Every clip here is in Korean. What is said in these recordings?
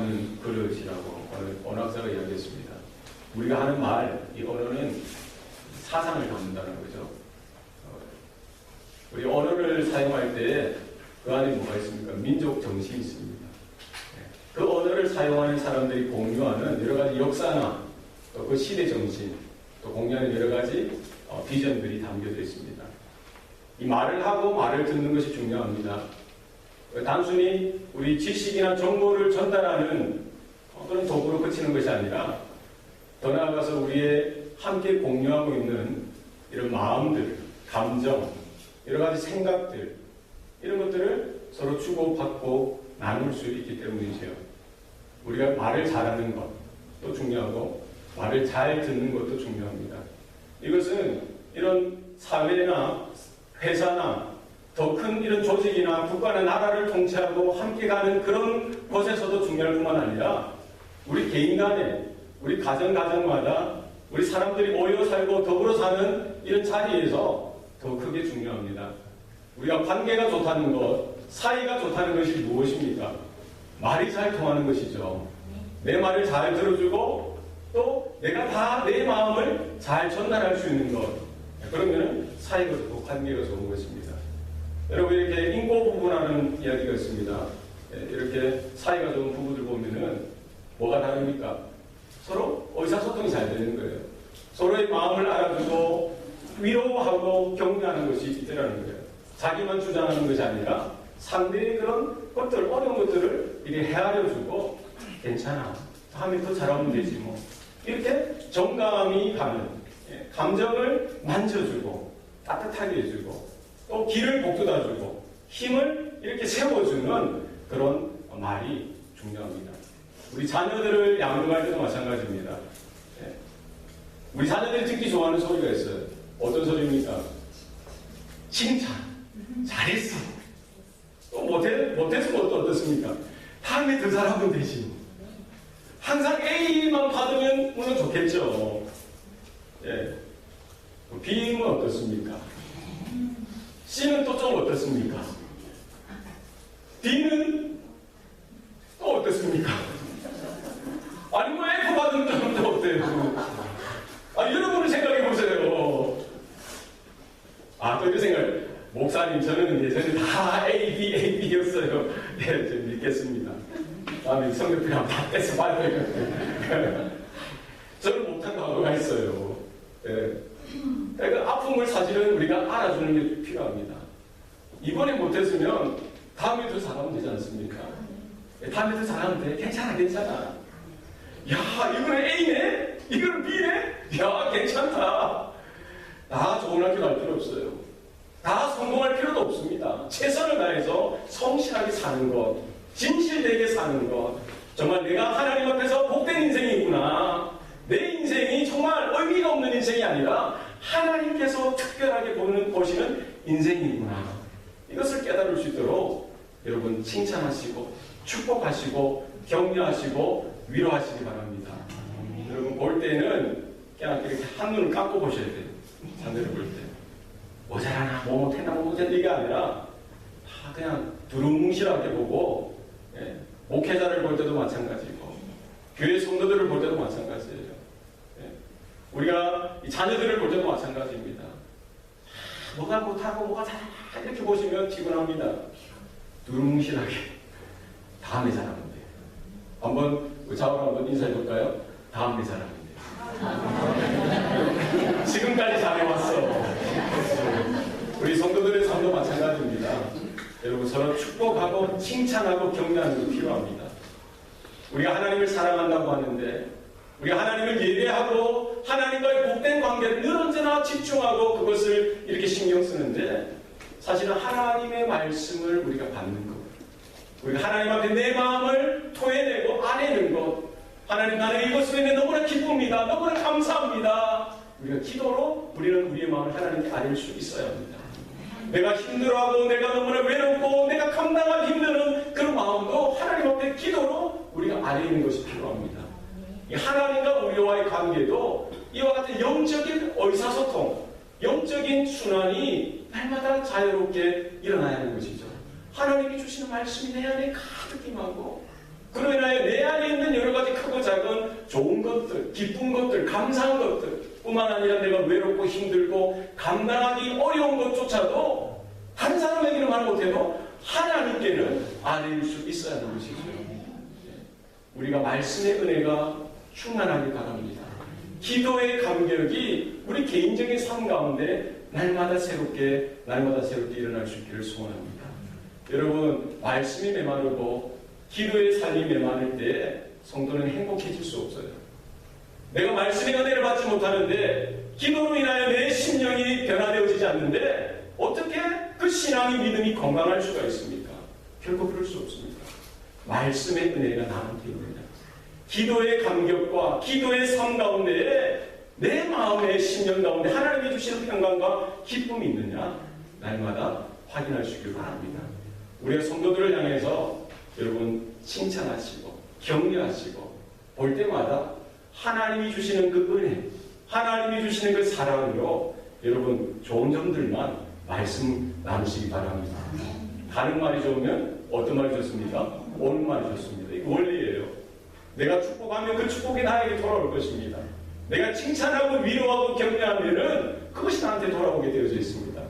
담는 그릇이라고 오늘 언어학자가 이야기했습니다. 우리가 하는 말, 이 언어는 사상을 담는다는 거죠. 우리 언어를 사용할 때 그 안에 뭐가 있습니까? 민족 정신이 있습니다. 그 언어를 사용하는 사람들이 공유하는 여러 가지 역사나 또 그 시대 정신, 또 공유하는 여러 가지 비전들이 담겨져 있습니다. 이 말을 하고 말을 듣는 것이 중요합니다. 단순히 우리 지식이나 정보를 전달하는 그런 도구로 그치는 것이 아니라 더 나아가서 우리의 함께 공유하고 있는 이런 마음들, 감정, 여러 가지 생각들 이런 것들을 서로 주고받고 나눌 수 있기 때문이죠. 우리가 말을 잘하는 것도 중요하고 말을 잘 듣는 것도 중요합니다. 이것은 이런 사회나 회사나 더 큰 이런 조직이나 국가나 나라를 통치하고 함께 가는 그런 곳에서도 중요할 뿐만 아니라 우리 개인 간에, 우리 가정마다 우리 사람들이 모여 살고 더불어 사는 이런 자리에서 더 크게 중요합니다. 우리가 관계가 좋다는 것, 사이가 좋다는 것이 무엇입니까? 말이 잘 통하는 것이죠. 내 말을 잘 들어주고 또 내가 다 내 마음을 잘 전달할 수 있는 것. 그러면 사이가 좋고 관계가 좋은 것입니다. 여러분 이렇게 인고 부부라는 이야기가 있습니다. 이렇게 사이가 좋은 부부들 보면은 뭐가 다릅니까? 서로 의사소통이 잘 되는 거예요. 서로의 마음을 알아주고 위로하고 격려하는 것이 있더라는 거예요. 자기만 주장하는 것이 아니라 상대의 그런 것들, 어려운 것들을 이렇게 헤아려주고 괜찮아. 다음에 더 잘하면 되지 뭐. 이렇게 정감이 가는 감정을 만져주고 따뜻하게 해주고 또 길을 복돋아주고 힘을 이렇게 세워주는 그런 말이 중요합니다. 우리 자녀들을 양육할 때도 마찬가지입니다. 우리 자녀들이 듣기 좋아하는 소리가 있어요. 어떤 소리입니까? 칭찬. 잘했어. 또 못했으면 어떻습니까? 다음에 더 잘하면 되지. 항상 A만 받으면 물론 좋겠죠. B는 어떻습니까? C는 또 좀 어떻습니까? D는 또 어떻습니까? 아니 뭐 F 받으면 좀 어때요? 여러분을 생각해 보세요. 또 이런 생각. 목사님, 저는 예전에 다 A, B였어요. 좀 믿겠습니다. 다음에 성격표랑 다 떼서 봐야 저는 못한 과거가 있어요. 그러니까 아픔을 사실은 우리가 알아주는 게 필요합니다. 이번에 못했으면 다음에 더 잘하면 되지 않습니까? 다음에 더 잘하면 돼. 괜찮아. 야, 이거는 A네? 이거는 B네? 야, 괜찮다. 다 좋은 학교 갈 필요 없어요. 다 성공할 필요도 없습니다. 최선을 다해서 성실하게 사는 것, 진실되게 사는 것, 정말 내가 하나님 앞에서 복된 인생이 있구나. 내 인생이 정말 의미가 없는 인생이 아니라 하나님께서 특별하게 보시는 인생이구나. 이것을 깨달을 수 있도록 여러분 칭찬하시고 축복하시고 격려하시고 위로하시기 바랍니다. 여러분 볼 때는 그냥 이렇게 한눈을 감고 보셔야 돼요. 자녀를 볼 때. 뭐 잘하나, 뭐 못했나, 뭐 못했나, 이게 아니라, 다 그냥 두루뭉실하게 보고, 목회자를 볼 때도 마찬가지고, 교회 성도들을 볼 때도 마찬가지예요. 우리가 자녀들을 볼 때도 마찬가지입니다. 뭐가 못하고, 뭐가 잘하나, 이렇게 보시면 피곤합니다. 두루뭉실하게. 다음에 잘하면 돼요. 한번, 좌우로 한번 인사해 볼까요? 다음에 잘하면 돼요. 지금까지 잘해왔어. 우리 성도들의 삶도 마찬가지입니다. 여러분 서로 축복하고 칭찬하고 격려하는 게 필요합니다. 우리가 하나님을 사랑한다고 하는데 우리가 하나님을 예배하고 하나님과의 복된 관계를 늘 언제나 집중하고 그것을 이렇게 신경 쓰는데 사실은 하나님의 말씀을 우리가 받는 것, 우리가 하나님 앞에 내 마음을 토해내고 아내는 것, 하나님 나는 이것으로 인해 너무나 기쁩니다. 너무나 감사합니다. 우리가 기도로 우리는 우리의 마음을 하나님께 아릴 수 있어야 합니다. 내가 힘들어하고 내가 너무나 외롭고 내가 감당하기 힘든 그런 마음도 하나님 앞에 기도로 우리가 아리는 것이 필요합니다. 하나님과 우리와의 관계도 이와 같은 영적인 의사소통, 영적인 순환이 날마다 자유롭게 일어나야 하는 것이죠. 하나님이 주시는 말씀이 내 안에 가득 임하고 그로 인하여 내 안에 있는 여러 가지 크고 작은 좋은 것들, 기쁜 것들, 감사한 것들 뿐만 아니라 내가 외롭고 힘들고 감당하기 어려운 것조차도 다른 사람에게는 말 못해도 하나님께는 아뢰일 수 있어야 하는 것이죠. 우리가 말씀의 은혜가 충만하길 바랍니다. 기도의 감격이 우리 개인적인 삶 가운데 날마다 새롭게 일어날 수 있기를 소원합니다. 여러분, 말씀이 메마르고 기도의 삶이 메마를 때 성도는 행복해질 수 없어요. 내가 말씀의 은혜를 받지 못하는데 기도로 인하여 내 심령이 변화되어지지 않는데 어떻게 그 신앙의 믿음이 건강할 수가 있습니까? 결코 그럴 수 없습니다. 말씀의 은혜가 나한테 있느냐, 기도의 감격과 기도의 삶 가운데에 내 마음의 심령 가운데 하나님이 주시는 평강과 기쁨이 있느냐 날마다 확인할 수 있길 바랍니다. 우리가 성도들을 향해서 여러분 칭찬하시고 격려하시고 볼 때마다 하나님이 주시는 그 은혜, 하나님이 주시는 그 사랑으로 여러분 좋은 점들만 말씀 나누시기 바랍니다. 가는 말이 좋으면 어떤 말이 좋습니까? 오는 말이 좋습니다. 이거 원리예요. 내가 축복하면 그 축복이 나에게 돌아올 것입니다. 내가 칭찬하고 위로하고 격려하면은 그것이 나한테 돌아오게 되어져 있습니다.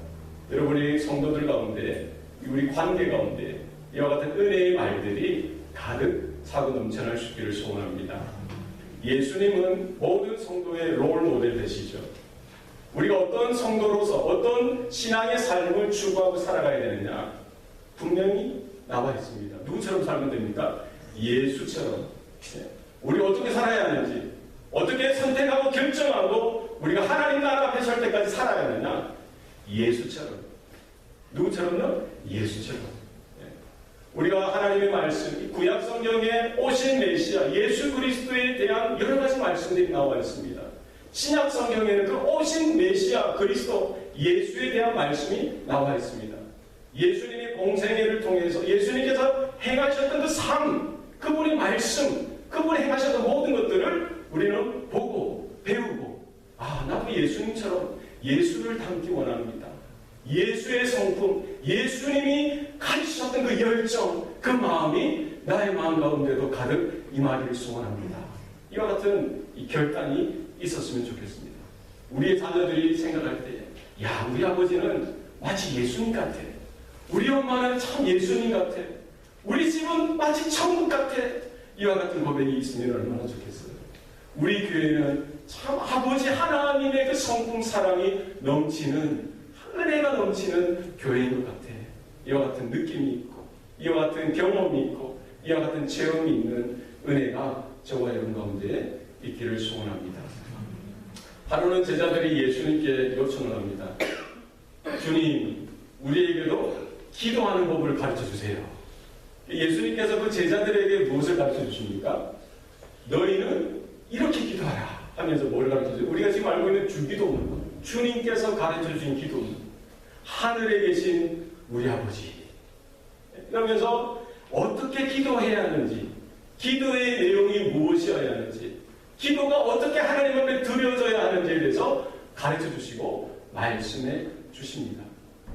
여러분이 성도들 가운데, 우리 관계 가운데 이와 같은 은혜의 말들이 가득 차고 넘쳐날 수 있기를 소원합니다. 예수님은 모든 성도의 롤 모델 되시죠. 우리가 어떤 성도로서 어떤 신앙의 삶을 추구하고 살아가야 되느냐 분명히 나와 있습니다. 누구처럼 살면 됩니까? 예수처럼. 우리가 어떻게 살아야 하는지, 어떻게 선택하고 결정하고 우리가 하나님 나라 앞에 설 때까지 살아야 하느냐? 예수처럼. 누구처럼요? 예수처럼. 우리가 하나님의 말씀, 구약 성경에 오신 메시아 예수 그리스도에 대한 여러 가지 말씀들이 나와 있습니다. 신약 성경에는 그 오신 메시아 그리스도 예수에 대한 말씀이 나와 있습니다. 예수님의 공생애를 통해서 예수님께서 행하셨던 그 삶, 그분의 말씀, 그분이 행하셨던 모든 것들을 우리는 보고 배우고, 아, 나도 예수님처럼 예수를 닮기 원합니다. 예수의 성품, 예수님이 가르치셨던 그 열정, 그 마음이 나의 마음 가운데도 가득 임하기를 소원합니다. 이와 같은 이 결단이 있었으면 좋겠습니다. 우리의 자녀들이 생각할 때, 야, 우리 아버지는 마치 예수님 같아. 우리 엄마는 참 예수님 같아. 우리 집은 마치 천국 같아. 이와 같은 고백이 있으면 얼마나 좋겠어요. 우리 교회는 참 아버지 하나님의 그 성품 사랑이 넘치는, 은혜가 넘치는 교회인 것 같아. 이와 같은 느낌이 있고, 이와 같은 경험이 있고, 이와 같은 체험이 있는 은혜가 저와 여러분 가운데 있기를 소원합니다. 하루는 제자들이 예수님께 요청을 합니다. 주님, 우리에게도 기도하는 법을 가르쳐 주세요. 예수님께서 그 제자들에게 무엇을 가르쳐 주십니까? 너희는 이렇게 기도하라 하면서 뭘 가르쳐 주세요? 우리가 지금 알고 있는 주기도, 주님께서 가르쳐 주신 기도, 하늘에 계신 우리 아버지. 그러면서 어떻게 기도해야 하는지, 기도의 내용이 무엇이어야 하는지, 기도가 어떻게 하나님 앞에 드려져야 하는지에 대해서 가르쳐 주시고 말씀해 주십니다.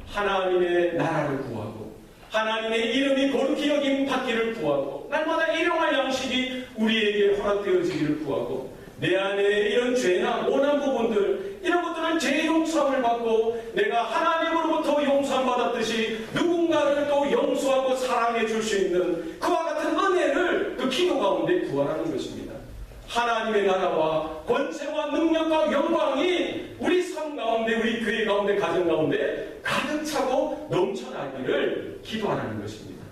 하나님의 나라를 구하고 하나님의 이름이 거룩히 여김 받기를 구하고 날마다 일용할 양식이 우리에게 허락되어지기를 구하고 내 안에 이런 죄나 오난 부분들 이런 것들은 죄 용서함을 받고 내가 하나님으로부터 용서함 받았듯이 누군가를 또 용서하고 사랑해 줄 수 있는 그와 같은 은혜를 그 기도 가운데 구하라는 것입니다. 하나님의 나라와 권세와 능력과 영광이 우리 삶 가운데, 우리 교회 가운데, 가정 가운데 가득 차고 넘쳐나기를 기도하라는 것입니다.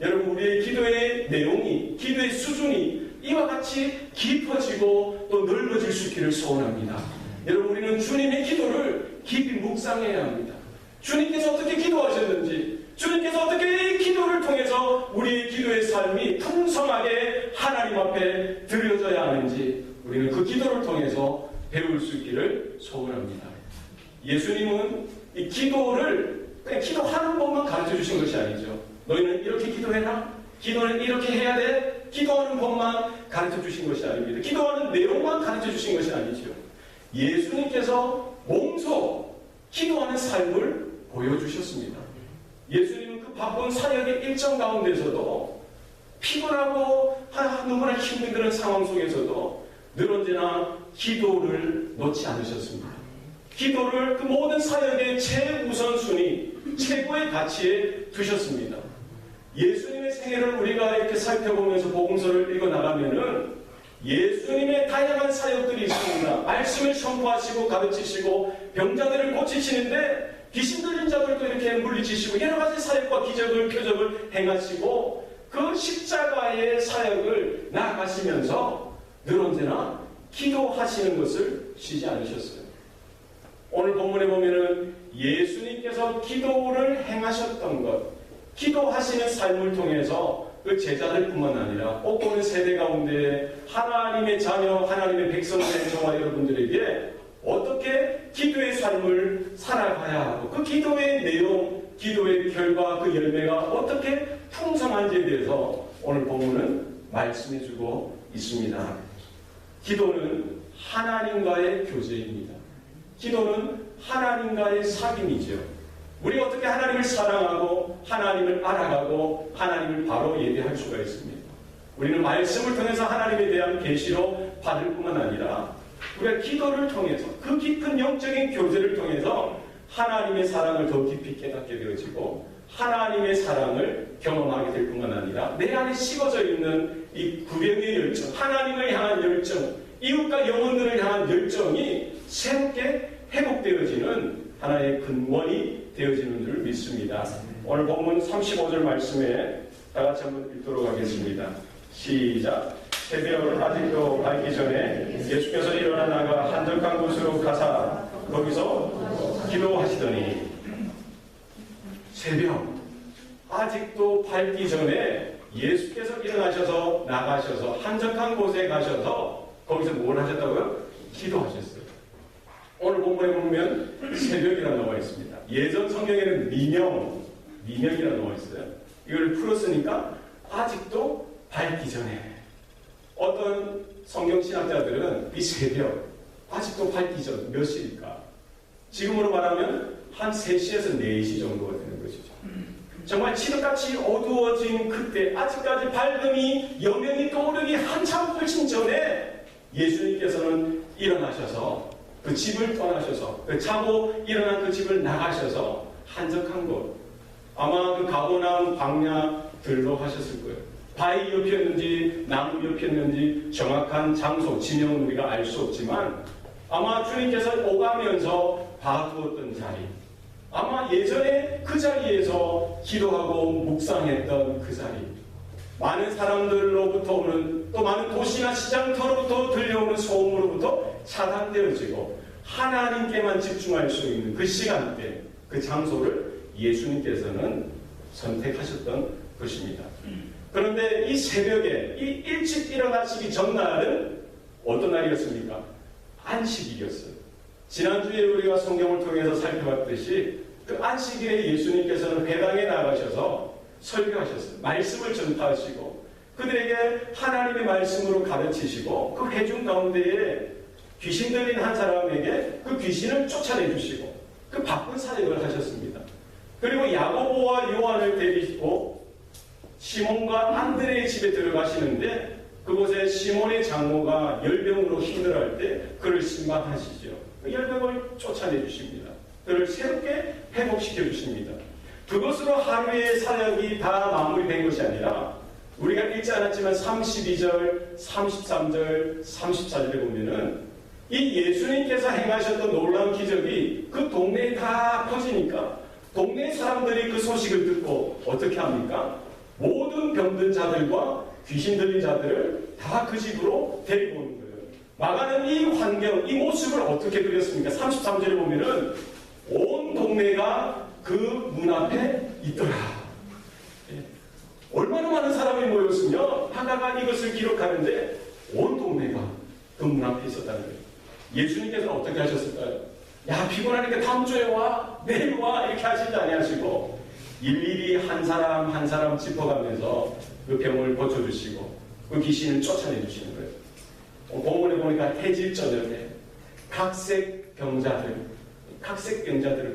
여러분, 우리의 기도의 내용이, 기도의 수준이 이와 같이 깊어지고 또 넓어질 수 있기를 소원합니다. 여러분, 우리는 주님의 기도를 깊이 묵상해야 합니다. 주님께서 어떻게 기도하셨는지, 주님께서 어떻게 이 기도를 통해서 우리의 기도의 삶이 풍성하게 하나님 앞에 드려져야 하는지 우리는 그 기도를 통해서 배울 수 있기를 소원합니다. 예수님은 이 기도를 그냥 기도하는 법만 가르쳐 주신 것이 아니죠. 너희는 이렇게 기도해라. 기도는 이렇게 해야 돼. 기도하는 법만 가르쳐 주신 것이 아닙니다. 기도하는 내용만 가르쳐 주신 것이 아니죠. 예수님께서 몸소 기도하는 삶을 보여주셨습니다. 예수님은 그 바쁜 사역의 일정 가운데서도 피곤하고 너무나 힘든 그런 상황 속에서도 늘 언제나 기도를 놓지 않으셨습니다. 기도를 그 모든 사역의 최우선순위, 최고의 가치에 두셨습니다. 예수님의 생애를 우리가 이렇게 살펴보면서 복음서를 읽어나가면은 예수님의 다양한 사역들이 있습니다. 말씀을 선포하시고 가르치시고 병자들을 고치시는데 귀신 들린 자들도 이렇게 물리치시고 여러 가지 사역과 기적을 표적을 행하시고 그 십자가의 사역을 나아가시면서 늘 언제나 기도하시는 것을 쉬지 않으셨어요. 오늘 본문에 보면은 예수님께서 기도를 행하셨던 것, 기도하시는 삶을 통해서 그 제자들뿐만 아니라 꼭 보는 세대 가운데 하나님의 자녀, 하나님의 백성된 저와 여러분들에게 어떻게 기도의 삶을 살아가야 하고 그 기도의 내용, 기도의 결과, 그 열매가 어떻게 풍성한지에 대해서 오늘 본문은 말씀해주고 있습니다. 기도는 하나님과의 교제입니다. 기도는 하나님과의 사귐이죠. 우리가 어떻게 하나님을 사랑하고 하나님을 알아가고 하나님을 바로 예배할 수가 있습니다. 우리는 말씀을 통해서 하나님에 대한 계시로 받을 뿐만 아니라 우리가 기도를 통해서 그 깊은 영적인 교제를 통해서 하나님의 사랑을 더 깊이 깨닫게 되어지고 하나님의 사랑을 경험하게 될 뿐만 아니라 내 안에 식어져 있는 이 구병의 열정, 하나님을 향한 열정, 이웃과 영혼들을 향한 열정이 새롭게 회복되어지는 하나의 근원이 되어지는 줄 믿습니다. 오늘 본문 35절 말씀에 다 같이 한번 읽도록 하겠습니다. 시작. 새벽 아직도 밝기 전에 예수께서 일어나 나가 한적한 곳으로 가사 거기서 기도하시더니 새벽 아직도 밝기 전에 예수께서 일어나셔서 나가셔서 한적한 곳에 가셔서 거기서 뭘 하셨다고요? 기도하셨어요. 오늘 본문에 보면 새벽이라 나와 있습니다. 예전 성경에는 미명이라 나와 있어요. 이걸 풀었으니까 아직도 밝기 전에. 어떤 성경신학자들은 이 새벽, 아직도 밝기 전 몇 시일까? 지금으로 말하면 한 3시에서 4시 정도가 되는 것이죠. 정말 칠흑같이 어두워진 그때, 아직까지 밝음이 여명이 떠오르기 한참 훨씬 전에 예수님께서는 일어나셔서 그 집을 떠나셔서 그 자고 일어난 그 집을 나가셔서 한적한 곳, 아마 그 가보나움 광야들로 하셨을 거예요. 바위 옆이었는지 나무 옆이었는지 정확한 장소, 지명은 우리가 알 수 없지만 아마 주님께서 오가면서 봐두었던 자리, 아마 예전에 그 자리에서 기도하고 묵상했던 그 자리, 많은 사람들로부터 오는 또 많은 도시나 시장터로부터 들려오는 소음으로부터 차단되어지고 하나님께만 집중할 수 있는 그 시간대, 그 장소를 예수님께서는 선택하셨던 것입니다. 그런데 이 새벽에 이 일찍 일어나시기 전날은 어떤 날이었습니까? 안식일이었어요. 지난주에 우리가 성경을 통해서 살펴봤듯이 그 안식일에 예수님께서는 회당에 나가셔서 설교하셨어요. 말씀을 전파하시고 그들에게 하나님의 말씀으로 가르치시고 그 회중 가운데에 귀신 들린 한 사람에게 그 귀신을 쫓아내주시고 그 바쁜 사역을 하셨습니다. 그리고 야고보와 요한을 데리고 시몬과 안드레의 집에 들어가시는데 그곳에 시몬의 장모가 열병으로 힘들어할 때 그를 심방하시죠. 그 열병을 쫓아내주십니다. 그를 새롭게 회복시켜 주십니다. 그것으로 하루의 사역이 다 마무리된 것이 아니라 우리가 읽지 않았지만 32절, 33절, 34절에 보면은 이 예수님께서 행하셨던 놀라운 기적이 그 동네에 다 퍼지니까 동네 사람들이 그 소식을 듣고 어떻게 합니까? 모든 병든 자들과 귀신 들린 자들을 다 그 집으로 데리고 오는 거예요. 마가는 이 환경, 이 모습을 어떻게 그렸습니까? 33절에 보면은 온 동네가 그 문 앞에 있더라. 얼마나 많은 사람이 모였으며 하나가 이것을 기록하는데 온 동네가 그 문 앞에 있었다는 거예요. 예수님께서는 어떻게 하셨을까요? 야, 피곤하니까 다음 주에 와, 내일 와, 이렇게 하시지 아니하시고 일일이 한 사람 한 사람 짚어가면서 그 병을 고쳐주시고 그 귀신을 쫓아내주시는 거예요. 본문에 보니까 해질저녁에 각색 병자들을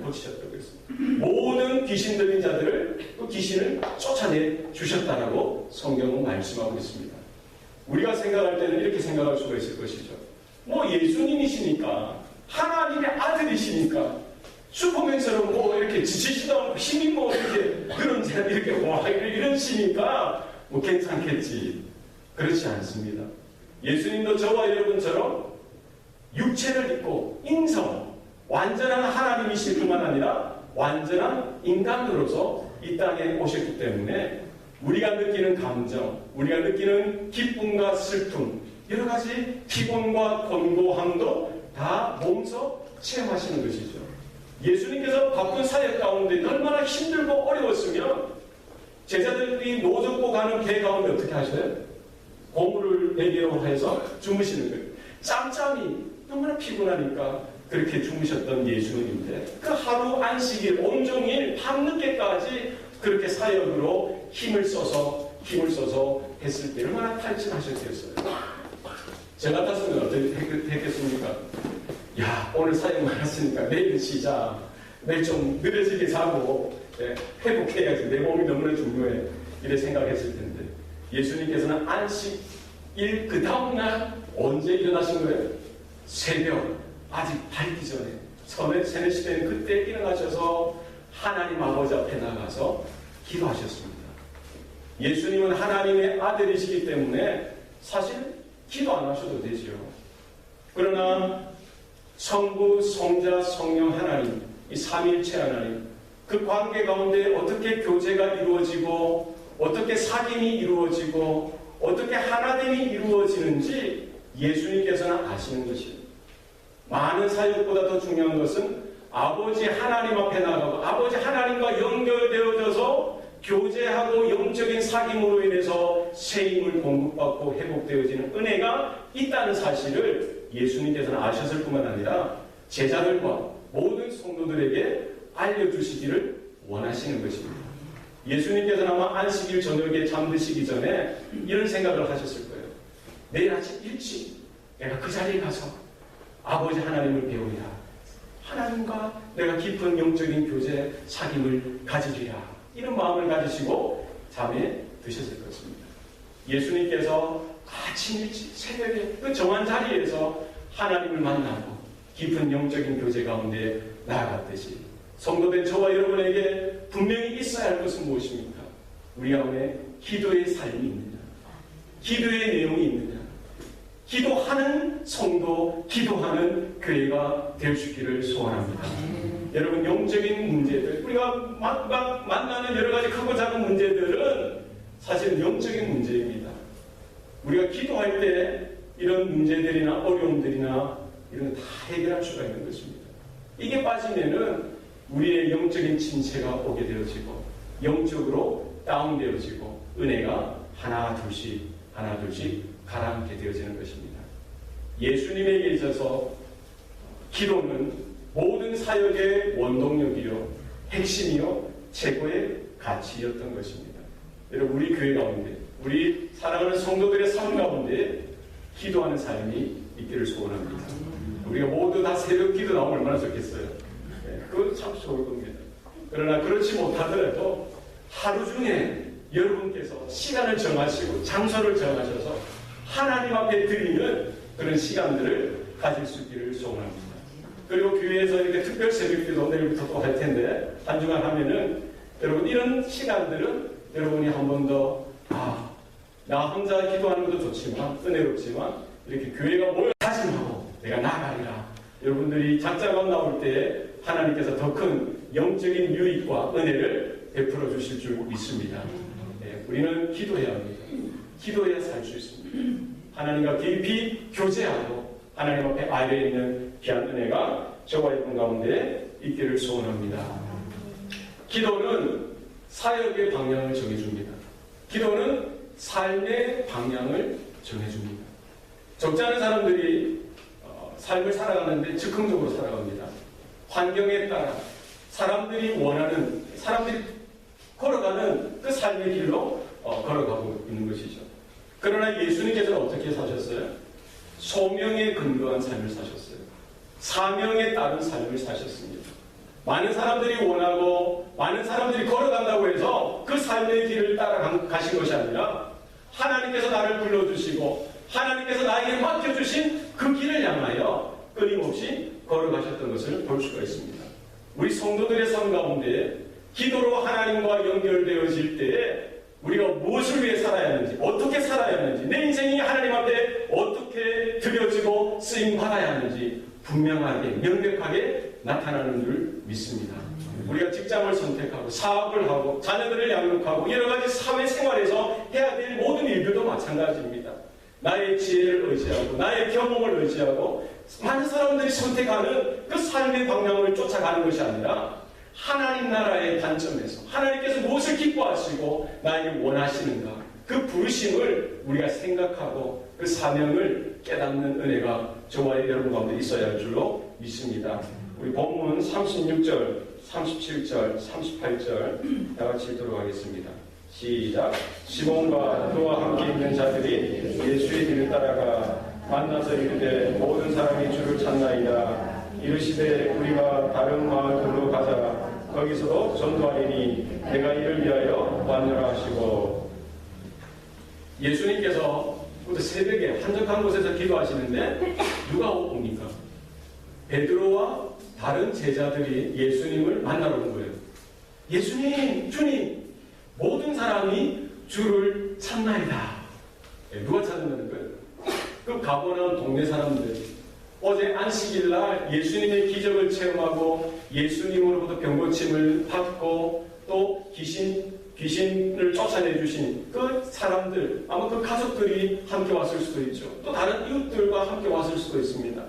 고치셨다고 했습니다. 모든 귀신 들린 자들을 또 귀신을 쫓아내 주셨다라고 성경은 말씀하고 있습니다. 우리가 생각할 때는 이렇게 생각할 수가 있을 것이죠. 뭐 예수님이시니까, 하나님의 아들이시니까, 슈퍼맨처럼 뭐 이렇게 지치지도 않고 힘이 뭐 이렇게 그런 이렇게 와 이러시니까 뭐 괜찮겠지. 그렇지 않습니다. 예수님도 저와 여러분처럼 육체를 입고 인성, 완전한 하나님이실 뿐만 아니라 완전한 인간으로서 이 땅에 오셨기 때문에 우리가 느끼는 감정, 우리가 느끼는 기쁨과 슬픔, 여러 가지 피곤과 곤고함도 다 몸소 체험하시는 것이죠. 예수님께서 바쁜 사역 가운데 얼마나 힘들고 어려웠으면 제자들이 노젓고 가는 배 가운데 어떻게 하셔요? 고물을 베개로 해서 주무시는 거예요. 짬짬이 너무나 피곤하니까 그렇게 주무셨던 예수님인데 그 하루 안식일 온종일 밤늦게까지 그렇게 사역으로 힘을 써서 했을 때 얼마나 탈진하셨겠어요. 저 같았으면 어떻게 했겠습니까? 야, 오늘 사역 많았으니까 내일 쉬자. 내일 좀 느려지게 자고 회복해야지. 내 몸이 너무나 중요해. 이래 생각했을 텐데 예수님께서는 안식일 그 다음날 언제 일어나신 거예요? 새벽 아직 밝기 전에 세네 시대는 그때 일어나셔서 하나님 아버지 앞에 나가서 기도하셨습니다. 예수님은 하나님의 아들이시기 때문에 사실 기도 안 하셔도 되죠. 그러나 성부, 성자, 성령 하나님, 이 삼위일체 하나님, 그 관계 가운데 어떻게 교제가 이루어지고 어떻게 사귐이 이루어지고 어떻게 하나됨이 이루어지는지 예수님께서는 아시는 것이에요. 많은 사역보다 더 중요한 것은 아버지 하나님 앞에 나가고 아버지 하나님과 연결되어져서 교제하고 영적인 사귐으로 인해서 새 힘을 공급받고 회복되어지는 은혜가 있다는 사실을 예수님께서는 아셨을 뿐만 아니라 제자들과 모든 성도들에게 알려주시기를 원하시는 것입니다. 예수님께서는 아마 안식일 저녁에 잠드시기 전에 이런 생각을 하셨을 거예요. 내일 아침 일찍 내가 그 자리에 가서 아버지 하나님을 배우리라. 하나님과 내가 깊은 영적인 교제, 사귐을 가지리라. 이런 마음을 가지시고 잠에 드셨을 것입니다. 예수님께서 아침 일찍 새벽에 그 정한 자리에서 하나님을 만나고 깊은 영적인 교제 가운데 나아갔듯이 성도된 저와 여러분에게 분명히 있어야 할 것은 무엇입니까? 우리 가운데 기도의 삶이 있느냐? 기도의 내용이 있느냐? 기도하는 성도, 기도하는 교회가 될 수 있기를 소원합니다. 여러분, 영적인 문제들, 우리가 만나는 여러 가지 크고 작은 문제들은 사실은 영적인 문제입니다. 우리가 기도할 때 이런 문제들이나 어려움들이나 이런 거 다 해결할 수가 있는 것입니다. 이게 빠지면은 우리의 영적인 침체가 오게 되어지고 영적으로 다운되어지고 은혜가 하나 둘씩 가라앉게 되어지는 것입니다. 예수님에게 있어서 기도는 모든 사역의 원동력이요 핵심이요 최고의 가치였던 것입니다. 여러분, 우리 교회 가운데 우리 사랑하는 성도들의 삶 가운데 기도하는 삶이 있기를 소원합니다. 우리가 모두 다 새벽 기도 나오면 얼마나 좋겠어요. 그것도 참 좋을 겁니다. 그러나 그렇지 못하더라도 하루 중에 여러분께서 시간을 정하시고 장소를 정하셔서 하나님 앞에 드리는 그런 시간들을 가질 수 있기를 소원합니다. 그리고 교회에서 이렇게 특별 새벽기도 내일부터 또 할 텐데 한 주간 하면은 여러분 이런 시간들은 여러분이 한 번 더 나 혼자 기도하는 것도 좋지만 은혜롭지만 이렇게 교회가 모여 다짐하고 내가 나가리라. 여러분들이 작자감 나올 때 하나님께서 더 큰 영적인 유익과 은혜를 베풀어 주실 줄 믿습니다. 네, 우리는 기도해야 합니다. 기도해야 살 수 있습니다. 하나님과 깊이 교제하고 하나님 앞에 아뢰 있는 귀한 은혜가 저와 여러분 가운데 있기를 소원합니다. 기도는 사역의 방향을 정해줍니다. 기도는 삶의 방향을 정해줍니다. 적지 않은 사람들이 삶을 살아가는데 즉흥적으로 살아갑니다. 환경에 따라 사람들이 원하는, 사람들이 걸어가는 그 삶의 길로 걸어가고 있는 것이죠. 그러나 예수님께서는 어떻게 사셨어요? 소명에 근거한 삶을 사셨어요. 사명에 따른 삶을 사셨습니다. 많은 사람들이 원하고 많은 사람들이 걸어간다고 해서 그 삶의 길을 따라가신 것이 아니라 하나님께서 나를 불러주시고 하나님께서 나에게 맡겨주신 그 길을 향하여 끊임없이 걸어가셨던 것을 볼 수가 있습니다. 우리 성도들의 삶 가운데 기도로 하나님과 연결되어질 때에 우리가 무엇을 위해 살아야 하는지, 어떻게 살아야 하는지, 내 인생이 하나님 앞에 어떻게 드려지고 쓰임받아야 하는지 분명하게, 명백하게 나타나는 줄 믿습니다. 우리가 직장을 선택하고 사업을 하고 자녀들을 양육하고 여러 가지 사회생활에서 해야 될 모든 일들도 마찬가지입니다. 나의 지혜를 의지하고 나의 경험을 의지하고 많은 사람들이 선택하는 그 삶의 방향을 쫓아가는 것이 아니라 하나님 나라의 관점에서 하나님께서 무엇을 기뻐하시고 나에게 원하시는가 그 부르심을 우리가 생각하고 그 사명을 깨닫는 은혜가 저와 여러분 가운데 있어야 할 줄로 믿습니다. 우리 본문 36절, 37절, 38절 다 같이 읽도록 하겠습니다. 시작. 시몬과 그와 함께 있는 자들이 예수의 길을 따라가 만나서 이르되 모든 사람이 주를 찾나이다. 이르시되 우리가 다른 마을로 가자. 거기서도 전도하리니 내가 이를 위하여 왔노라 하시고. 예수님께서 새벽에 한적한 곳에서 기도하시는데 누가 옵니까? 베드로와 다른 제자들이 예수님을 만나러 온 거예요. 예수님, 주님, 모든 사람이 주를 찾나이다. 누가 찾는다는 거예요? 그 가보는 동네 사람들. 어제 안식일날 예수님의 기적을 체험하고 예수님으로부터 병고침을 받고 또 귀신을 쫓아내주신 그 사람들, 아마 그 가족들이 함께 왔을 수도 있죠. 또 다른 이웃들과 함께 왔을 수도 있습니다.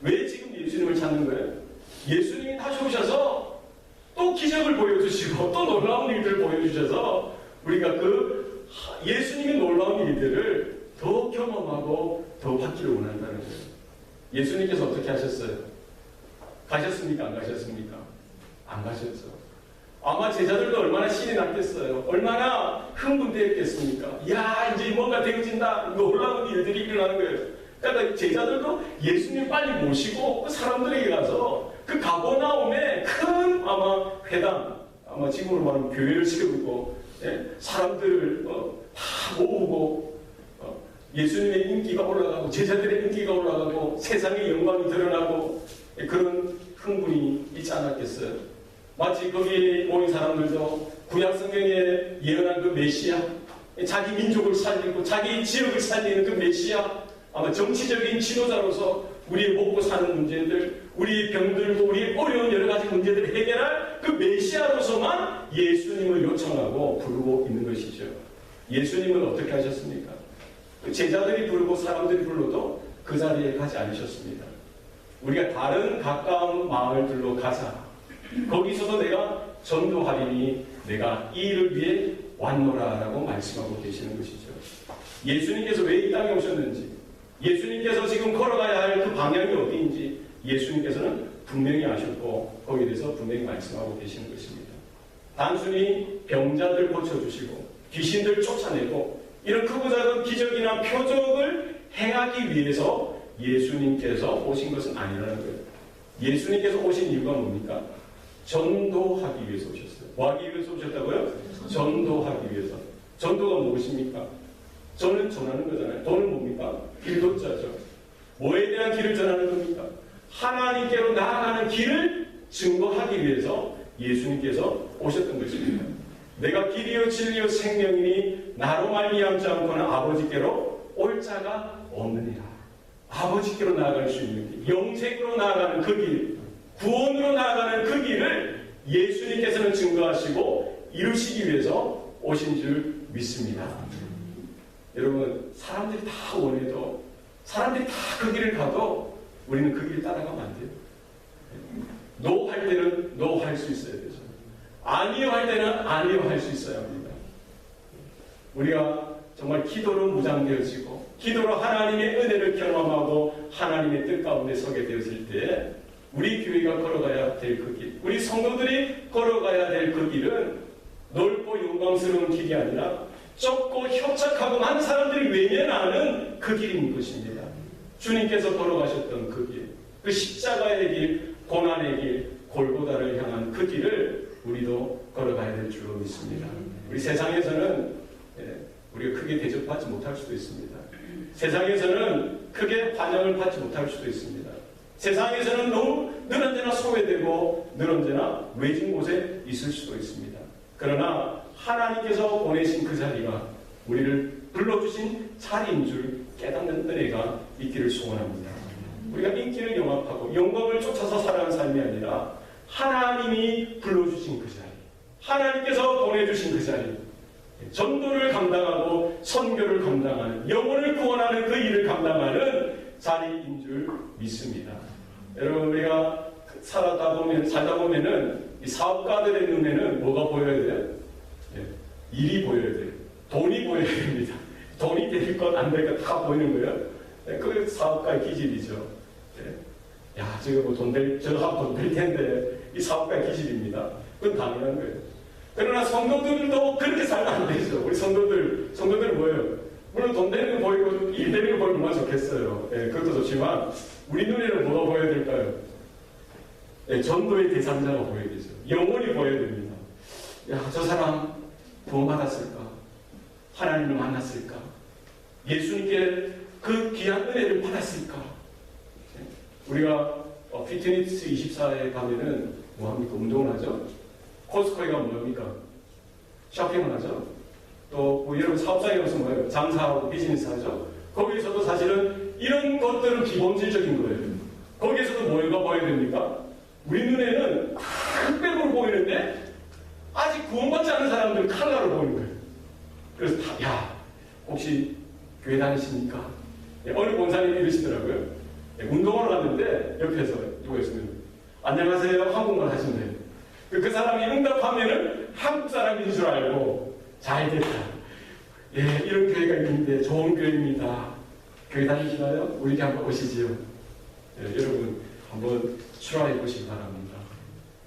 왜 지금 예수님을 찾는 거예요? 예수님이 다시 오셔서 또 기적을 보여주시고 또 놀라운 일들을 보여주셔서 우리가 그 예수님의 놀라운 일들을 더 경험하고 더 받기를 원한다는 거예요. 예수님께서 어떻게 하셨어요? 가셨습니까? 안 가셨습니까? 안 가셨죠. 아마 제자들도 얼마나 신이 났겠어요. 얼마나 흥분되었겠습니까? 야, 이제 뭔가 되어진다. 놀라운 일들이 일어나는 거예요. 그러니까 제자들도 예수님 빨리 모시고 그 사람들에게 가서 그 가버나움에 큰 아마 회당, 아마 지금으로 말하면 교회를 세우고 사람들을 다 모으고 예수님의 인기가 올라가고 제자들의 인기가 올라가고 세상의 영광이 드러나고 그런 흥분이 있지 않았겠어요? 마치 거기 모인 사람들도 구약 성경에 예언한 그 메시아, 자기 민족을 살리고 자기 지역을 살리는 그 메시아, 아마 정치적인 지도자로서 우리의 먹고 사는 문제들, 우리의 병들고 우리의 어려운 여러 가지 문제들을 해결할 그 메시아로서만 예수님을 요청하고 부르고 있는 것이죠. 예수님은 어떻게 하셨습니까? 제자들이 부르고 사람들이 불러도 그 자리에 가지 않으셨습니다. 우리가 다른 가까운 마을들로 가자. 거기서도 내가 전도하리니 내가 이 일을 위해 왔노라라고 말씀하고 계시는 것이죠. 예수님께서 왜 이 땅에 오셨는지, 예수님께서 지금 걸어가야 할 그 방향이 어디인지 예수님께서는 분명히 아셨고 거기에 대해서 분명히 말씀하고 계시는 것입니다. 단순히 병자들 고쳐주시고 귀신들 쫓아내고 이런 크고 작은 기적이나 표적을 행하기 위해서 예수님께서 오신 것은 아니라는 거예요. 예수님께서 오신 이유가 뭡니까? 전도하기 위해서 오셨어요. 뭐 하기 위해서 오셨다고요? 전도하기 위해서. 전도가 무엇입니까? 저는 전하는 거잖아요. 도는 뭡니까? 길도자죠. 뭐에 대한 길을 전하는 겁니까? 하나님께로 나아가는 길을 증거하기 위해서 예수님께서 오셨던 것입니다. 내가 길이요 진리요 생명이니 나로 말미암지 않고는 아버지께로 올 자가 없느니라. 아버지께로 나아갈 수 있는 길, 영생으로 나아가는 그 길, 구원으로 나아가는 그 길을 예수님께서는 증거하시고 이루시기 위해서 오신 줄 믿습니다. 여러분, 사람들이 다 원해도, 사람들이 다 그 길을 가도 우리는 그 길을 따라가면 안 돼요. 노 할 때는 노 할 수 있어야 되죠. 아니요 할 때는 아니요 할 수 있어야 합니다. 우리가 정말 기도로 무장되어지고 기도로 하나님의 은혜를 경험하고 하나님의 뜻 가운데 서게 되었을 때 우리 교회가 걸어가야 될 그 길, 우리 성도들이 걸어가야 될 그 길은 넓고 영광스러운 길이 아니라 좁고 협착하고 많은 사람들이 외면하는 그 길인 것입니다. 주님께서 걸어가셨던 그 길, 그 십자가의 길, 고난의 길, 골고다를 향한 그 길을 우리도 걸어가야 될 줄로 믿습니다. 우리 세상에서는 우리가 크게 대접받지 못할 수도 있습니다. 세상에서는 크게 환영을 받지 못할 수도 있습니다. 세상에서는 너무 늘 언제나 소외되고 늘 언제나 외진 곳에 있을 수도 있습니다. 그러나 하나님께서 보내신 그 자리가 우리를 불러주신 자리인 줄 깨닫는 은혜가 있기를 소원합니다. 우리가 인기를 영합하고 영광을 쫓아서 살아가는 삶이 아니라 하나님이 불러주신 그 자리, 하나님께서 보내주신 그 자리, 전도를 감당하고 선교를 감당하는, 영혼을 구원하는 그 일을 감당하는 자리인 줄 믿습니다. 여러분, 우리가 살다 보면은 이 사업가들의 눈에는 뭐가 보여야 돼요? 일이 보여야 돼요. 돈이 보여야 됩니다. 돈이 될 것, 안 될 것 다 보이는 거예요. 그게 사업가의 기질이죠. 야, 저거 뭐 저거 돈 될 텐데, 이 사업가의 기질입니다. 그건 당연한 거예요. 그러나 성도들도 그렇게 살면 안 되죠. 우리 성도들은 뭐예요? 물론 돈 되는 거 보이고, 일 되는 거 보이면 얼마나 좋겠어요. 그것도 좋지만, 우리 눈에는 뭐가 보여야 될까요? 전도의 대상자가 보여야 되죠. 영혼이 보여야 됩니다. 야, 저 사람 구원받았을까? 하나님을 만났을까? 예수님께 그 귀한 은혜를 받았을까? 우리가 피트니스 24에 가면은 뭐합니까? 운동을 하죠? 코스코에 가면 뭐합니까? 쇼핑을 하죠? 또 뭐 여러분 사업장에 가서 뭐예요? 장사하고 비즈니스 하죠? 거기에서도 사실은 이런 것들은 기본질적인 거예요. 거기에서도 뭐가 보여야 됩니까? 우리 눈에는 흑백으로 보이는데 아직 구원받지 않은 사람들은 칼라로 보이는 거예요. 그래서 야, 혹시 교회 다니십니까? 어느 권사님이 이러시더라고요. 운동하러 갔는데 옆에서 누가 있으면 안녕하세요, 한국말 하시면 그 사람이 응답하면은 한국 사람인 줄 알고 잘 됐다. 예, 이런 교회가 있는데 좋은 교회입니다. 교회 다니시나요? 우리 한번 오시지요. 예, 여러분 한번 출화해 보시기 바랍니다.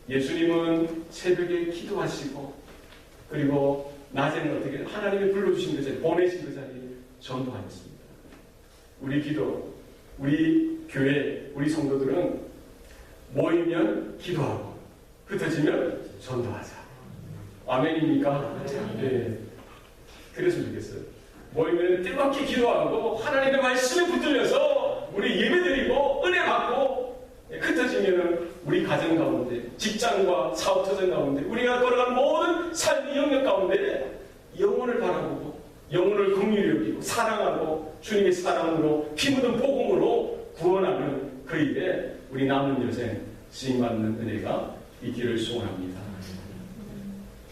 예수님은 새벽에 기도하시고 그리고 낮에는 어떻게 하나님이 불러주신 그 자리, 보내신 그 자리에 전도하였습니다. 우리 기도, 우리 교회, 우리 성도들은 모이면 기도하고 흩어지면 전도하자. 아멘입니까? 네. 그랬으면 좋겠어요. 모이면 뜨겁게 기도하고 하나님의 말씀에 붙들려서 우리 예배드리고 은혜 받고 흩어지면 우리 가정 가운데, 직장과 사업터전 가운데, 우리가 걸어간 모든 삶의 영역 가운데 영혼을 바라보고 영혼을 긍휼히 여기고 사랑하고 주님의 사랑으로 피 묻은 복음으로 구원하는 그 일에 우리 남은 여생 쓰임받는 은혜가 있기를 소원합니다.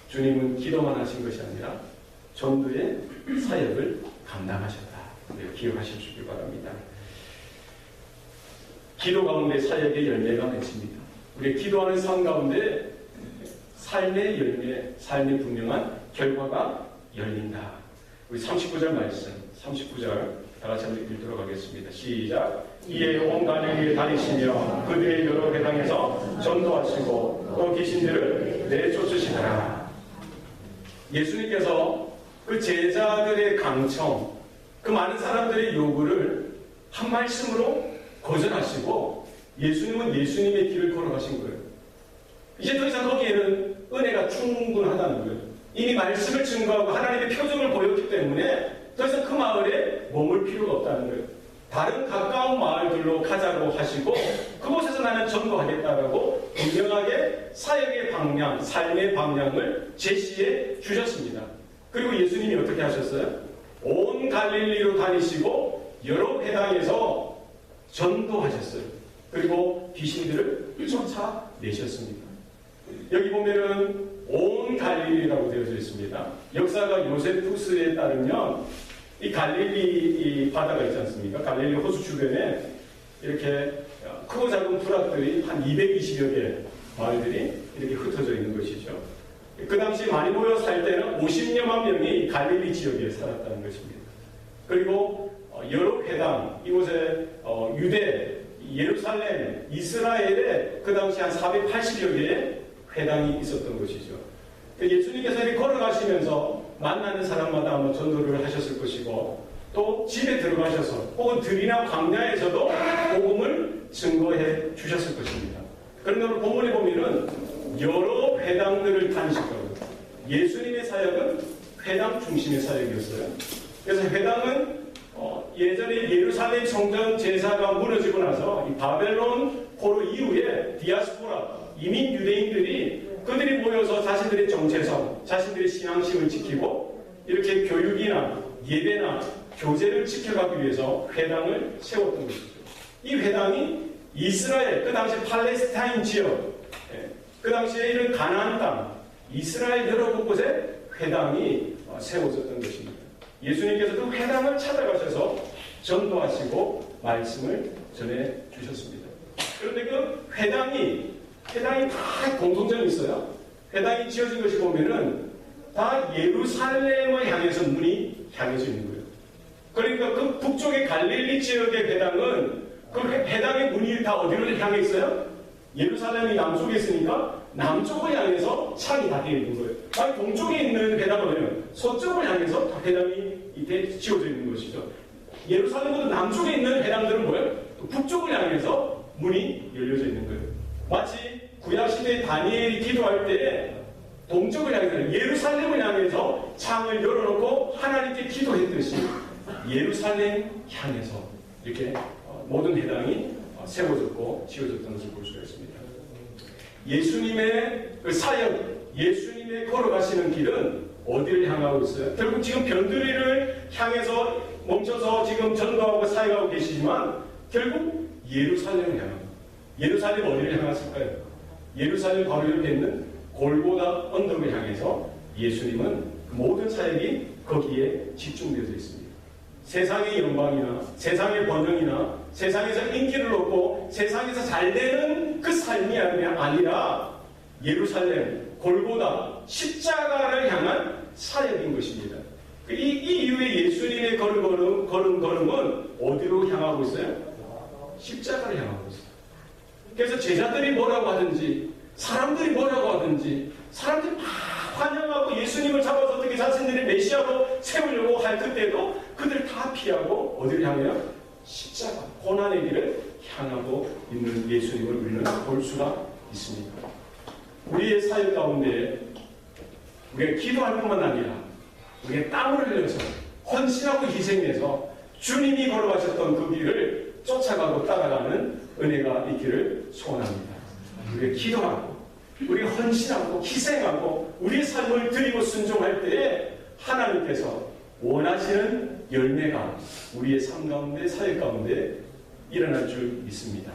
주님은 기도만 하신 것이 아니라 전도의 사역을 감당하셨다. 기억하시기 바랍니다. 기도 가운데 사역의 열매가 맺힙니다. 우리 기도하는 삶 가운데 삶의 열매, 삶의 분명한 결과가 열린다. 우리 39절 말씀, 39절 다 같이 한번 읽도록 하겠습니다. 시작. 이에 온 갈릴리에 다니시며 그들의 여러 회당에서 전도하시고 또 귀신들을 내쫓으시더라. 예수님께서 그 제자들의 강청, 그 많은 사람들의 요구를 한 말씀으로 거절하시고 예수님은 예수님의 길을 걸어가신 거예요. 이제 더 이상 거기에는 은혜가 충분하다는 거예요. 이미 말씀을 증거하고 하나님의 표정을 보였기 때문에 더 이상 그 마을에 머물 필요가 없다는 거예요. 다른 가까운 마을들로 가자고 하시고 그곳에서 나는 전도하겠다라고 분명하게 사역의 방향, 삶의 방향을 제시해 주셨습니다. 그리고 예수님이 어떻게 하셨어요? 온 갈릴리로 다니시고 여러 회당에서 전도하셨어요. 그리고 귀신들을 쫓아내셨습니다. 여기 보면은 온 갈릴리라고 되어져 있습니다. 역사가 요세푸스에 따르면 이 갈릴리 이 바다가 있지 않습니까? 갈릴리 호수 주변에 이렇게 크고 작은 부락들이 한 220여 개 마을들이 이렇게 흩어져 있는 것이죠. 그 당시 많이 모여 살 때는 50여만 명이 갈릴리 지역에 살았다는 것입니다. 그리고 여러 회당, 이곳에 유대, 예루살렘, 이스라엘에 그 당시 한 480여 개의 회당이 있었던 것이죠. 예수님께서 이렇게 걸어가시면서 만나는 사람마다 아마 전도를 하셨을 것이고 또 집에 들어가셔서 혹은 들이나 광야에서도 복음을 증거해 주셨을 것입니다. 그런데 오늘 본문에 보면은 여러 회당들을 다니셨다고. 예수님의 사역은 회당 중심의 사역이었어요. 그래서 회당은 예전에 예루살렘 성전 제사가 무너지고 나서 이 바벨론 포로 이후에 디아스포라 이민 유대인들이 그들이 모여서 자신들의 정체성, 자신들의 신앙심을 지키고 이렇게 교육이나 예배나 교제를 지켜가기 위해서 회당을 세웠던 것이죠. 이 회당이 이스라엘, 그 당시 팔레스타인 지역, 그 당시에 이런 가나안 땅, 이스라엘 여러 곳곳에 회당이 세워졌던 것입니다. 예수님께서도 회당을 찾아가셔서 전도하시고 말씀을 전해주셨습니다. 그런데 그 회당이 다 공통점이 있어요. 회당이 지어진 것이 보면은 다 예루살렘을 향해서 문이 향해져 있는 거예요. 그러니까 그 북쪽의 갈릴리 지역의 회당은 그 회당의 문이 다 어디로 향해 있어요? 예루살렘이 남쪽에 있으니까 남쪽을 향해서 창이 다 되어 있는 거예요. 아니, 동쪽에 있는 회당은 서쪽을 향해서 다 회당이 이렇게 지어져 있는 것이죠. 예루살렘보다 남쪽에 있는 회당들은 뭐예요? 또 북쪽을 향해서 문이 열려져 있는 거예요. 마치 구약시대에 다니엘이 기도할 때 동쪽을 향해서 예루살렘을 향해서 창을 열어놓고 하나님께 기도했듯이 예루살렘 향해서 이렇게 모든 회당이 세워졌고 지어졌던 것을 볼 수가 있습니다. 예수님의 그 사역, 예수님의 걸어가시는 길은 어디를 향하고 있어요? 결국 지금 변두리를 향해서 멈춰서 지금 전도하고 사역하고 계시지만 결국 예루살렘을 향합니다. 예루살렘 어디를 향했을까요? 예루살렘 바로 옆에 있는 골고다 언덕을 향해서 예수님은 모든 사역이 거기에 집중되어 있습니다. 세상의 영광이나 세상의 번영이나 세상에서 인기를 얻고 세상에서 잘 되는 그 삶이 아니라 예루살렘, 골고다, 십자가를 향한 사역인 것입니다. 이 이후에 예수님의 걸은 걸음은 어디로 향하고 있어요? 십자가를 향하고 있어요. 그래서 제자들이 뭐라고 하든지 사람들이 뭐라고 하든지 사람들이 막 환영하고 예수님을 잡아서 어떻게 자신들의 메시아로 세우려고 할 그때도 그들을 다 피하고 어디를 향해요? 십자가, 고난의 길을 향하고 있는 예수님을 우리는 볼 수가 있습니다. 우리의 사역 가운데 우리가 기도할 뿐만 아니라 우리가 땀을 흘려서 헌신하고 희생해서 주님이 걸어가셨던 그 길을 쫓아가고 따라가는 은혜가 있기를 소원합니다. 우리가 기도하고 우리가 헌신하고 희생하고 우리의 삶을 드리고 순종할 때에 하나님께서 원하시는 열매가 우리의 삶 가운데 사역 가운데 일어날 줄 믿습니다.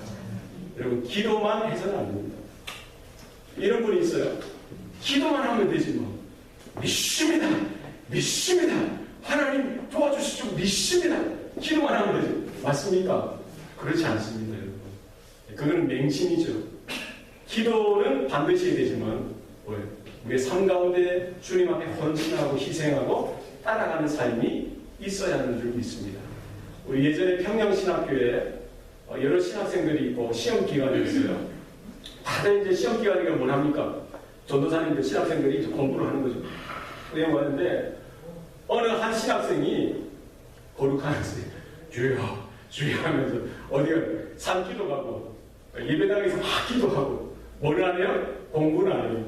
여러분 기도만 해서는 안 됩니다. 이런 분이 있어요. 기도만 하면 되지 뭐. 믿습니다. 하나님 도와주시죠. 믿습니다. 기도만 하면 되지. 맞습니까? 그렇지 않습니다, 여러분. 그건 맹신이죠. 기도는 반드시 해야 되지만 우리의 삶 가운데 주님 앞에 헌신하고 희생하고 따라가는 삶이 있어야 하는 줄 믿습니다. 우리 예전에 평양신학교에 여러 신학생들이 있고 시험 기간이 있어요. 다들 이제 시험 기간이가 뭘 합니까? 전도사님들 신학생들이 이제 공부를 하는 거죠. 내용 하는데 어느 한 신학생이 거룩한 학생 주여 하면서 어디가 산기도 가고 예배당에서 막 기도하고 뭐를 안 해요? 공부는 안 해요.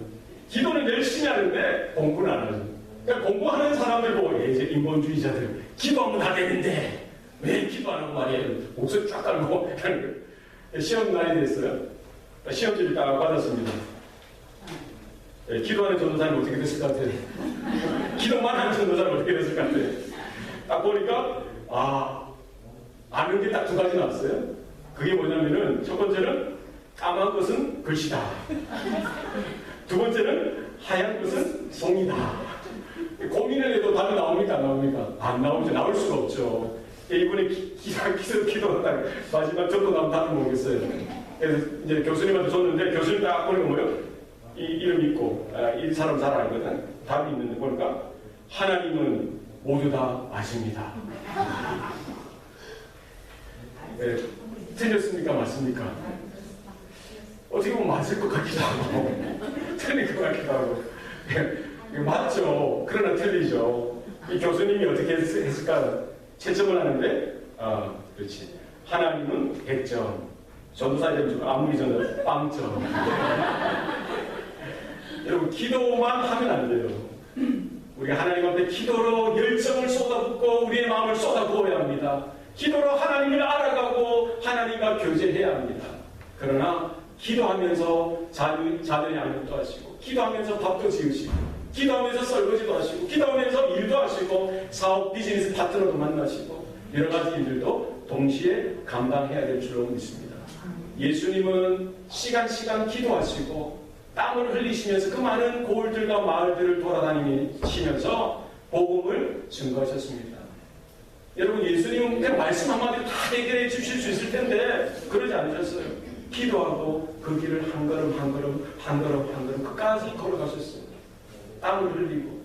기도는 열심히 하는데 공부는 안 하죠. 그러니까 공부하는 사람들 보고 이제 인본주의자들 기도하면 다 되는데 왜 기도 안 하고 말이에요? 목소리 쫙 깔고 하는 거예요. 시험 날이 됐어요. 시험지를 딱 받았습니다. 기도하는 전도사는 어떻게 됐을 것 같아요? 기도만 하는 전도사는 어떻게 됐을 것 같아요? 딱 보니까 아는 게 딱 두 가지 나왔어요. 그게 뭐냐면은 첫 번째는 까만 것은 글씨다. 두 번째는 하얀 것은 송이다. 고민을 해도 답이 나옵니까? 안 나옵니까? 안 나오죠. 나올 수가 없죠. 이분이 기도하다가 마지막 저도 나면 답을 모르겠어요. 그래서 이제 교수님한테 줬는데 교수님 딱 보니까 뭐예요? 이 이름 있고 이 사람 잘 알거든. 답이 있는데 보니까 하나님은 모두 다 아십니다. 네, 틀렸습니까? 맞습니까? 어떻게 보면 맞을 것 같기도 하고 틀릴 것 같기도 하고 맞죠. 그러나 틀리죠. 이 교수님이 어떻게 했을까 채점을 하는데 그렇지. 하나님은 100점, 전도사님 아무리 저는 빵점. 여러분 기도만 하면 안 돼요. 우리가 하나님 앞에 기도로 열정을 쏟아붓고 우리의 마음을 쏟아부어야 합니다. 기도로 하나님을 알아가고 하나님과 교제해야 합니다. 그러나 기도하면서 자녀 양육도 하시고 기도하면서 밥도 지으시고 기도하면서 설거지도 하시고 기도하면서 일도 하시고 사업 비즈니스 파트너도 만나시고 여러 가지 일들도 동시에 감당해야 될 줄로 믿습니다. 예수님은 시간 기도하시고 땀을 흘리시면서 그 많은 고을들과 마을들을 돌아다니시면서 복음을 증거하셨습니다. 여러분 예수님은 그냥 말씀 한마디로 다 해결해 주실 수 있을 텐데 그러지 않으셨어요. 기도하고 그 길을 한 걸음 끝까지 걸어가셨어요. 땀을 흘리고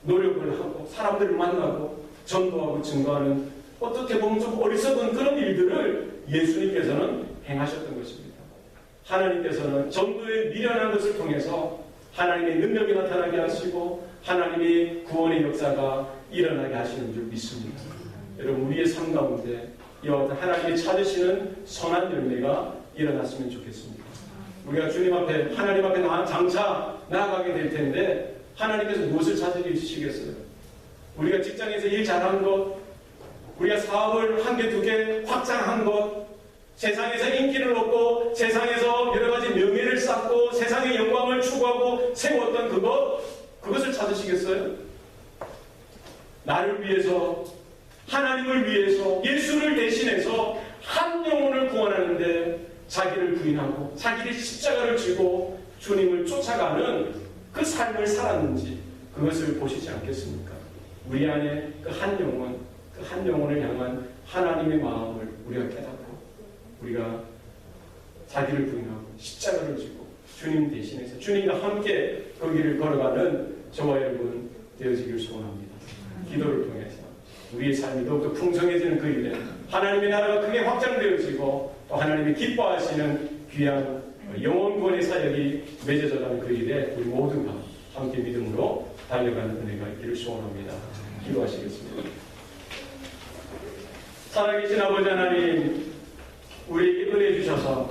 노력을 하고 사람들을 만나고 전도하고 증거하는 어떻게 보면 좀 어리석은 그런 일들을 예수님께서는 행하셨던 것입니다. 하나님께서는 전도의 미련한 것을 통해서 하나님의 능력이 나타나게 하시고 하나님의 구원의 역사가 일어나게 하시는 줄 믿습니다. 여러분 우리의 삶 가운데 이와 같은 하나님이 찾으시는 선한 열매가 일어났으면 좋겠습니다. 우리가 주님 앞에 하나님 앞에 장차 나아가게 될 텐데 하나님께서 무엇을 찾으시겠어요? 우리가 직장에서 일 잘한 것, 우리가 사업을 한 개, 두 개 확장한 것, 세상에서 인기를 얻고 세상에서 여러 가지 명예를 쌓고 세상의 영광을 추구하고 세웠던 그것을 찾으시겠어요? 나를 위해서 하나님을 위해서 예수를 대신해서 한 영혼을 구원하는데 자기를 부인하고 자기의 십자가를 쥐고 주님을 쫓아가는 그 삶을 살았는지 그것을 보시지 않겠습니까? 우리 안에 그 한 영혼을 향한 하나님의 마음을 우리가 깨닫고 우리가 자기를 부인하고 십자가를 지고 주님 대신해서 주님과 함께 그 길을 걸어가는 저와 여러분 되어지기를 소원합니다. 기도를 통해서 우리의 삶이 더욱더 풍성해지는 그 일에 하나님의 나라가 크게 확장되어지고 또 하나님이 기뻐하시는 귀한 영혼구원의 사역이 맺어져가는 그 일에 우리 모두가 함께 믿음으로 달려가는 은혜가 있기를 소원합니다. 기도하시겠습니다. 살아계신 아버지 하나님, 우리에게 은혜 주셔서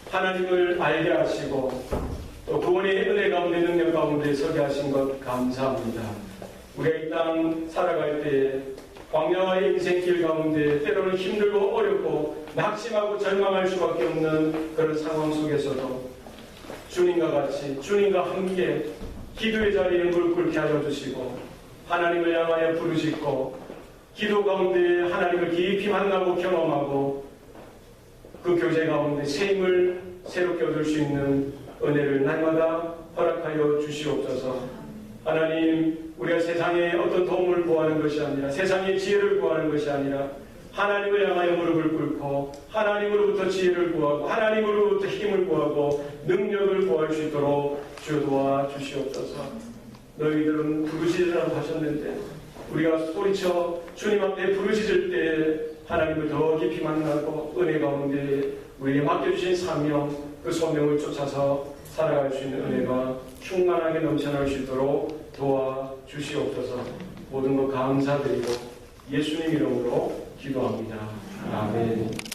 하나님을 알게 하시고 또 구원의 은혜 가운데 능력 가운데 서게 하신 것 감사합니다. 우리가 이 땅 살아갈 때 광야의 인생길 가운데 때로는 힘들고 어렵고 낙심하고 절망할 수밖에 없는 그런 상황 속에서도 주님과 같이 주님과 함께 기도의 자리에 무릎 꿇게 하여 주시고 하나님을 향하여 부르짖고 기도 가운데 하나님을 깊이 만나고 경험하고 그 교제 가운데 새 힘을 새롭게 얻을 수 있는 은혜를 날마다 허락하여 주시옵소서. 하나님, 우리가 세상에 어떤 도움을 구하는 것이 아니라 세상의 지혜를 구하는 것이 아니라 하나님을 향하여 무릎을 꿇고 하나님으로부터 지혜를 구하고 하나님으로부터 힘을 구하고 능력을 구할 수 있도록 주여 도와주시옵소서. 너희들은 부르짖으라고 하셨는데 우리가 소리쳐 주님 앞에 부르짖을 때 하나님을 더 깊이 만나고 은혜 가운데 우리에게 맡겨주신 사명 그 소명을 쫓아서 살아갈 수 있는 은혜가 충만하게 넘쳐날 수 있도록 도와주시옵소서. 모든 것 감사드리고 예수님 이름으로 기도합니다. 아멘.